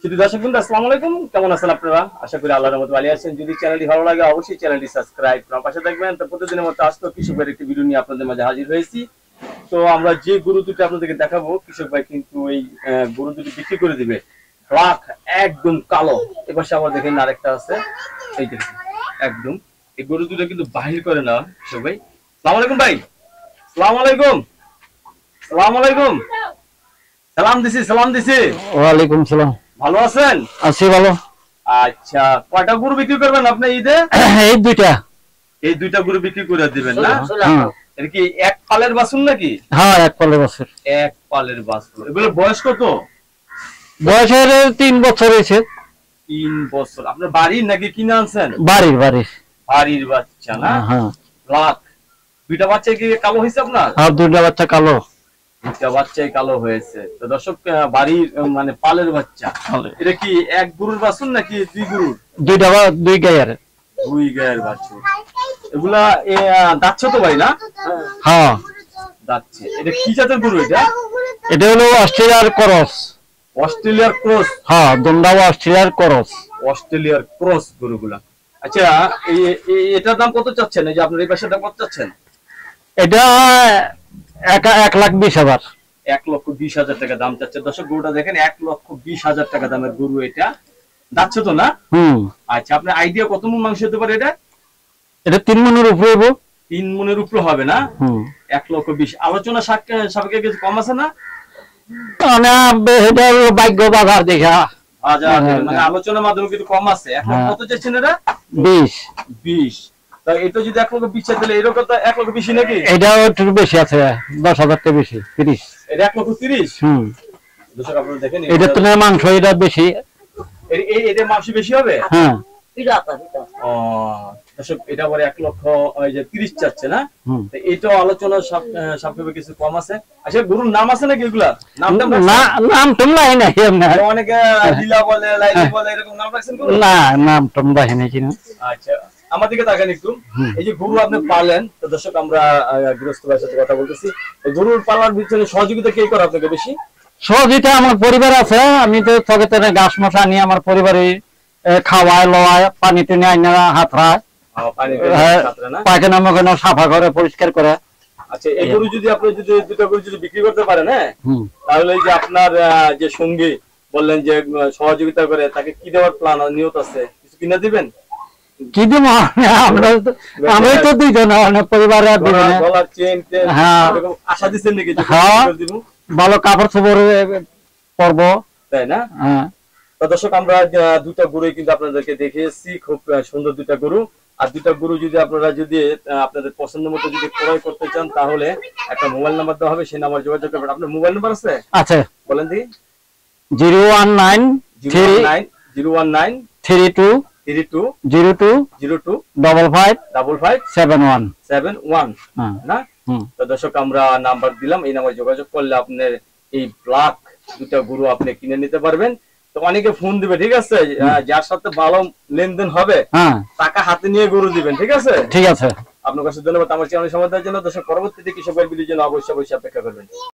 শুধু দর্শক বন্ধু আসসালামু আলাইকুম, কেমন আছেন আপনারা? আশা করি আল্লাহর রহমতে ভালো আছেন। যদি চ্যানেলটি ভালো লাগে অবশ্যই চ্যানেলটি সাবস্ক্রাইব করে পাশে থাকবেন। তো প্রতিদিনের মতো আজকে কৃষক ভাইয়ের একটি ভিডিও নিয়ে আপনাদের মাঝে হাজির হয়েছি। তো আমরা যে গরু দুটো আপনাদেরকে দেখাবো, কৃষক ভাই কিন্তু এই গরু দুটো বিক্রি করে দিবে। লাখ একদম কালো। এপাশে আবার দেখেন আরেকটা আছে, এই দেখুন একদম। এই গরু দুটো কিন্তু বাহির করে না কৃষক ভাই। আসসালামু আলাইকুম ভাই। আসসালামু আলাইকুম। আসসালামু আলাইকুম। সালাম দিছি। ওয়ালাইকুম সালাম। ভালো আছেন? আছি ভালো। আচ্ছা, কয়টা গরু বিক্রি করবেন আপনি ঈদে? এই দুইটা গরু বিক্রি করে দিবেন না? এটা কি এক পালের বাছুর নাকি? হ্যাঁ, এক পালের বাছুর। এক পালের বাছুর। এগুলো বয়স কত? বয়সের 3 বছর হয়েছে। 3 বছর। আপনার বাড়ির নাকি কিনে আনছেন? বাড়ির। বাড়ির বাচ্চা না? হ্যাঁ। লাখ। দুইটা বাচ্চা কি কালো হয়েছে আপনার? আর দুইটা বাচ্চা কালো। দুইটা বাচ্চাই কালো হয়েছে। তো দর্শক, বাড়ির মানে পালের বাচ্চা। এটা কি এক গরুর বাছুর নাকি দুই গরুর? দুই গায়ের। দুই গায়ের বাছুর। এগুলা দাচ্ছে তো ভাই না? হ্যাঁ, দাচ্ছে। এটা কি জাতের গরু এটা? এটা হলো অস্ট্রেলিয়ার ক্রস। অস্ট্রেলিয়ার ক্রস? হ্যাঁ, দুন্ডাও অস্ট্রেলিয়ার ক্রস। অস্ট্রেলিয়ার ক্রস গরুগুলা। আচ্ছা, এটার দাম কত চাচ্ছেন? এই যে আপনার এই পাশেটা কত চাচ্ছেন? এটা 1,20,000। 1,20,000 টাকা দাম চাচ্ছে। দর্শক, গরুটা দেখেন 1,20,000 টাকা দামের গরু। এটা দাচ্ছে তো না? আচ্ছা, আপনার আইডিয়া কত মণ মাংস হতে পারে এটা? এটা 3 মণের উপরে হবে। 3 মণের উপরে হবে না? 1,20,000। আলোচনা সাপেক্ষে কিছু কম আছে না? মানে এটা হলো ভাগ্য বাজার দেখা। মানে আলোচনার মাধ্যমে কিছু কম আছে। এখন কত চাচ্ছেন এটা? 20। তা এটা যদি 1,20,000 চাই তাহলে এরকম তো 1,20,000 নাকি? এটা একটু বেশি আছে, 10,000 টাকা বেশি। 30। এটা 1,30,000। দর্শক, আপনারা দেখেন এটা তো মাংস এটা বেশি। এটা মাংস বেশি হবে? হ্যাঁ। দর্শক, এটা আবার 1,30,000 চাচ্ছে না? এটাও আলোচনা সাপেক্ষে কিছু কম আছে। আচ্ছা, গরুর নাম আছে নাকি এগুলা? নাম লাই নাই। অনেকে লীলা বলে, লাইলি বলে, এরকম নাম রাখছেন গরু? না, নাম লাই নাই কিনা। আচ্ছা, আমার দিকে তাকান একটু। এই যে গরু আপনি পালেন, তো দর্শক আমরা গৃহস্থ ভাইয়ের সাথে কথা বলতেছি। এই গরুর পালার পিছনে সহযোগিতা কে করে আপনাকে বেশি? সহযোগিতা আমার পরিবার আছে। আমি তো তবে ঘাস মশা নিয়ে আমার পরিবারে খাওয়ায় লওয়ায়, পানি টেনে আইনা হাত রায়, পায়খানা মাখানা সাফা করে, পরিষ্কার করে। আচ্ছা, এই গরু যদি আপনি দুটো গরু যদি বিক্রি করতে পারেন, হ্যাঁ, তাহলে এই যে আপনার যে সঙ্গী বললেন যে সহযোগিতা করে, তাকে কি দেওয়ার প্ল্যান নিয়ত আছে? কিছু কিনে দিবেন? কি দিব? আমরা তো দুইজন পরিবারে আশা দিচ্ছেন নাকি? ভালো কাপড় চোপড় পরবো, তাই না? তো দর্শক, আমরা দুটা গরু কিন্তু আপনাদেরকে দেখিয়েছি। খুব সুন্দর দুটা গরু। আর দুটা গরু যদি আপনারা আপনাদের পছন্দ মতো যদি ক্রয় করতে চান, তাহলে একটা মোবাইল নাম্বার দেওয়া হবে, সেই নাম্বার যোগাযোগ করবেন। আপনার মোবাইল নাম্বার আছে? আছে। বলেন দি। 0193202555571 না? তো দর্শক, আমরা নাম্বার দিলাম, এই নাম্বারে যোগাযোগ করলে আপনার এই ব্ল্যাক দুটা গরু আপনি কিনে নিতে পারবেন। তো অনেকে ফোন দিবে, ঠিক আছে? যার সাথে ভালো লেনদেন হবে টাকা হাতে নিয়ে গরু দিবেন, ঠিক আছে? ঠিক আছে। আপনার কাছে ধন্যবাদ আমার চ্যানেল সময় দেওয়ার জন্য। দর্শক, পরবর্তীতে কৃষক ভাইয়ের ভিডিওর জন্য অবশ্যই অপেক্ষা করবেন।